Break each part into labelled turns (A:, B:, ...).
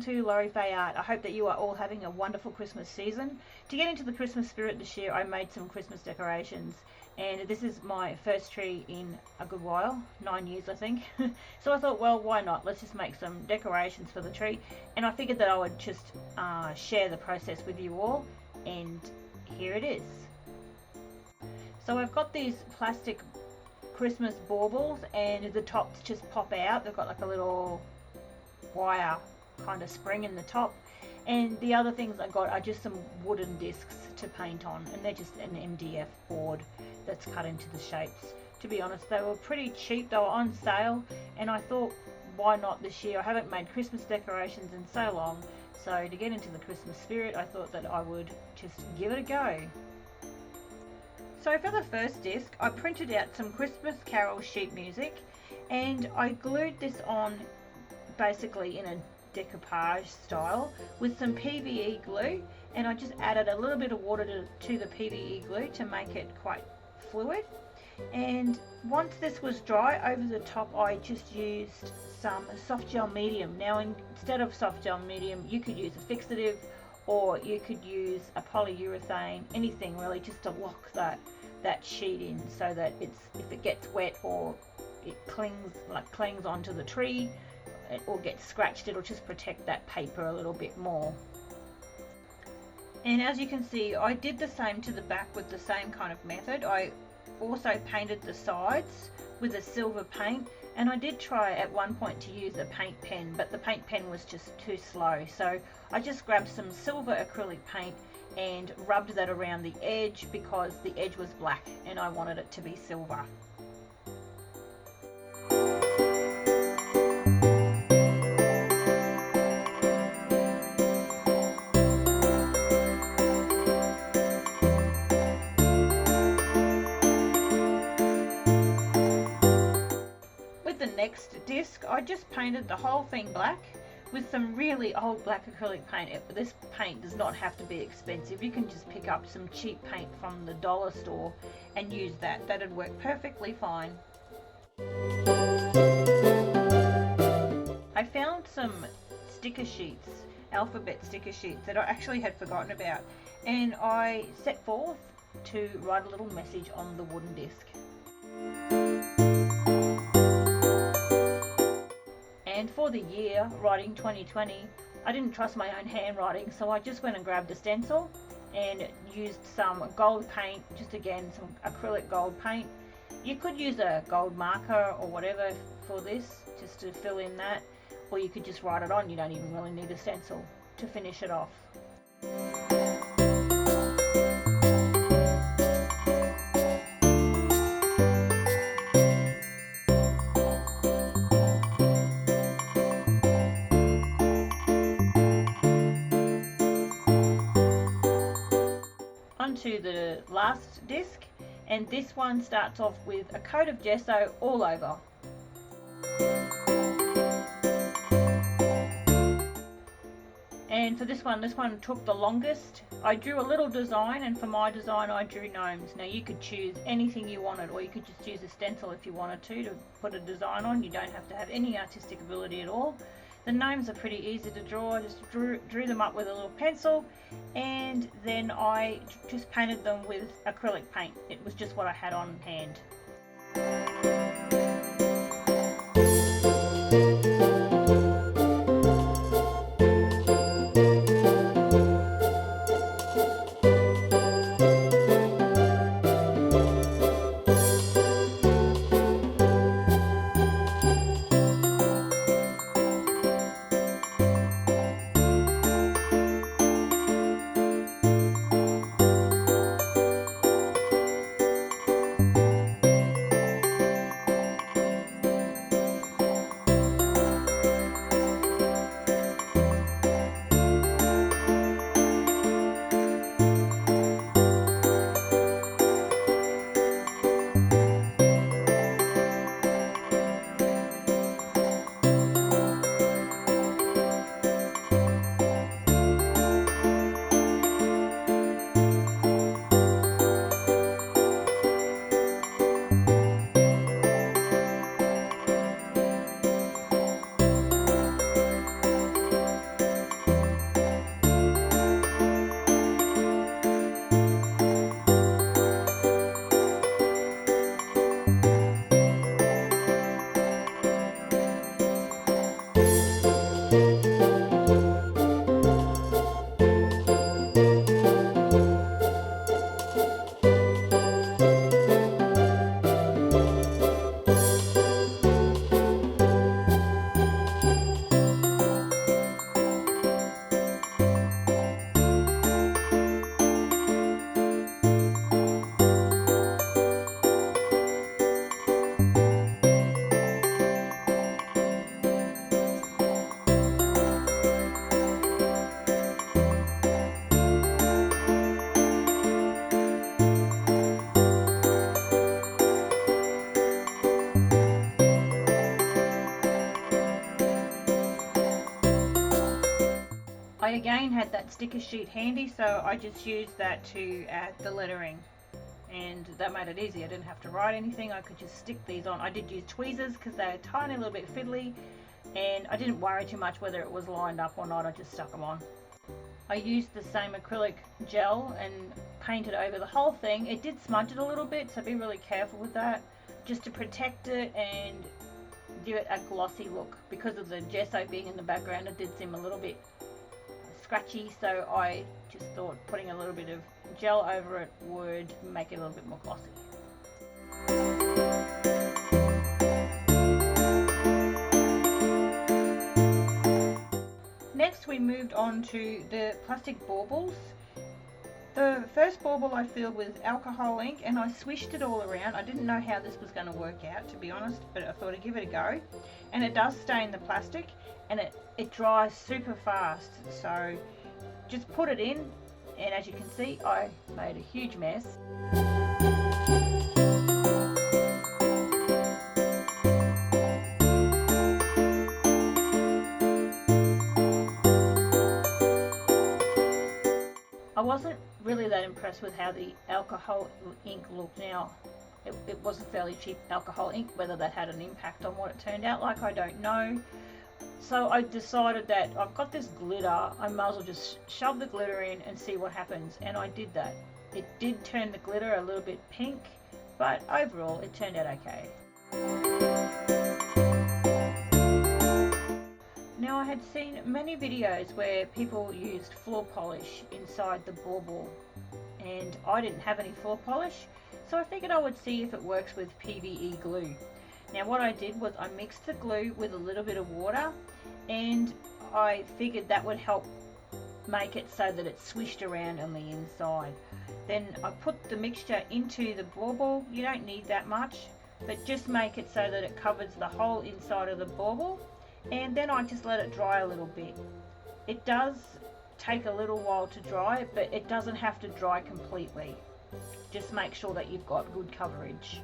A: to Laurie Faye Art. I hope that you are all having a wonderful Christmas season. To get into the Christmas spirit this year, I made some Christmas decorations, and this is my first tree in a good while, 9 years I think. So I thought, well, why not? Let's just make some decorations for the tree, and I figured that I would just share the process with you all, and here it is. So I've got these plastic Christmas baubles, and the tops just pop out. They've got like a little wire kind of spring in the top, and the other things I got are just some wooden discs to paint on, and they're just an MDF board that's cut into the shapes. To be honest, they were pretty cheap. They were on sale, and I thought, why not this year? I haven't made Christmas decorations in so long, so to get into the Christmas spirit, I thought that I would just give it a go. So for the first disc, I printed out some Christmas Carol sheet music, and I glued this on basically in a decoupage style with some PVE glue, and I just added a little bit of water to the PVE glue to make it quite fluid. And once this was dry, over the top I just used some soft gel medium. Now instead of soft gel medium, you could use a fixative, or you could use a polyurethane, anything really, just to lock that sheet in, so that if it gets wet or it clings onto the tree or gets scratched, it'll just protect that paper a little bit more. And as you can see, I did the same to the back with the same kind of method. I also painted the sides with a silver paint, and I did try at one point to use a paint pen, but the paint pen was just too slow, so I just grabbed some silver acrylic paint and rubbed that around the edge, because the edge was black and I wanted it to be silver. With the next disc, I just painted the whole thing black with some really old black acrylic paint. This paint does not have to be expensive. You can just pick up some cheap paint from the dollar store and use that. That'd work perfectly fine. I found some sticker sheets, alphabet sticker sheets, that I actually had forgotten about, and I set forth to write a little message on the wooden disc. And for the year, writing 2020, I didn't trust my own handwriting, so I just went and grabbed a stencil and used some gold paint, just again some acrylic gold paint. You could use a gold marker or whatever for this, just to fill in that, or you could just write it on. You don't even really need a stencil to finish it off. Onto the last disc, and this one starts off with a coat of gesso all over. And for this one took the longest. I drew a little design, and for my design I drew gnomes. Now you could choose anything you wanted, or you could just use a stencil if you wanted to put a design on. You don't have to have any artistic ability at all. The gnomes are pretty easy to draw. I just drew them up with a little pencil, and then I just painted them with acrylic paint. It was just what I had on hand. Jane had that sticker sheet handy, so I just used that to add the lettering, and that made it easy. I didn't have to write anything. I could just stick these on. I did use tweezers because they're a tiny little bit fiddly, and I didn't worry too much whether it was lined up or not. I just stuck them on. I used the same acrylic gel and painted over the whole thing. It did smudge it a little bit, so be really careful with that, just to protect it and give it a glossy look. Because of the gesso being in the background, it did seem a little bit scratchy, so I just thought putting a little bit of gel over it would make it a little bit more glossy. Next we moved on to the plastic baubles. The first bauble I filled with alcohol ink and I swished it all around. I didn't know how this was going to work out, to be honest, but I thought I'd give it a go. And it does stain the plastic, and it dries super fast. So just put it in, and as you can see, I made a huge mess. I wasn't really that impressed with how the alcohol ink looked. Now, it was a fairly cheap alcohol ink. Whether that had an impact on what it turned out like, I don't know. So I decided that I've got this glitter, I might as well just shove the glitter in and see what happens. And I did that. It did turn the glitter a little bit pink, but overall it turned out okay. Now, I had seen many videos where people used floor polish inside the bauble, and I didn't have any floor polish, so I figured I would see if it works with PVE glue. Now what I did was I mixed the glue with a little bit of water, and I figured that would help make it so that it swished around on the inside. Then I put the mixture into the bauble. You don't need that much, but just make it so that it covers the whole inside of the bauble. And then I just let it dry a little bit. It does take a little while to dry, but it doesn't have to dry completely. Just make sure that you've got good coverage.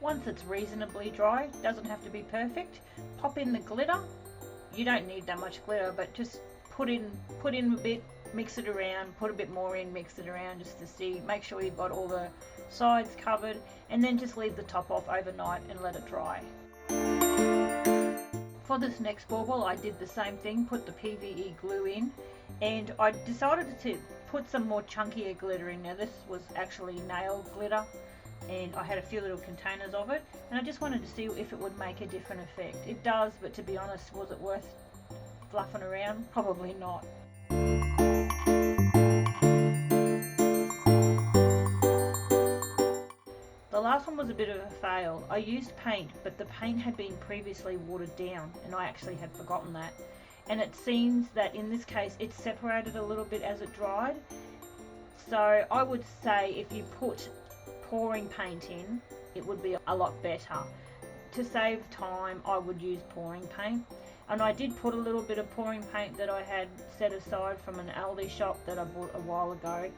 A: Once it's reasonably dry, doesn't have to be perfect, pop in the glitter. You don't need that much glitter, but just put in a bit, mix it around, put a bit more in, mix it around just to see, make sure you've got all the sides covered, and then just leave the top off overnight and let it dry. For this next bauble I did the same thing, put the PVE glue in, and I decided to put some more chunkier glitter in. Now this was actually nail glitter, and I had a few little containers of it, and I just wanted to see if it would make a different effect. It does, but to be honest, was it worth fluffing around? Probably not. The last one was a bit of a fail. I used paint, but the paint had been previously watered down, and I actually had forgotten that. And it seems that in this case it separated a little bit as it dried. So I would say if you put pouring paint in, it would be a lot better. To save time, I would use pouring paint. And I did put a little bit of pouring paint that I had set aside from an Aldi shop that I bought a while ago.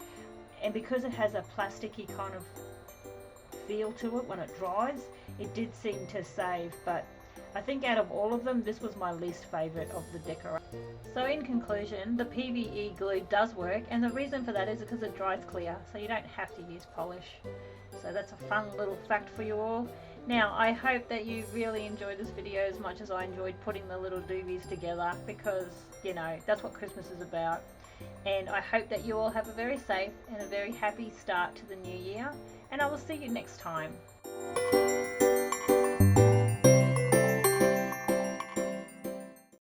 A: And because it has a plasticky kind of feel to it when it dries, it did seem to save, but I think out of all of them, this was my least favourite of the decoration. So in conclusion, the PVE glue does work, and the reason for that is because it dries clear, so you don't have to use polish. So that's a fun little fact for you all. Now, I hope that you really enjoyed this video as much as I enjoyed putting the little doobies together, because, you know, that's what Christmas is about. And I hope that you all have a very safe and a very happy start to the new year, and I will see you next time.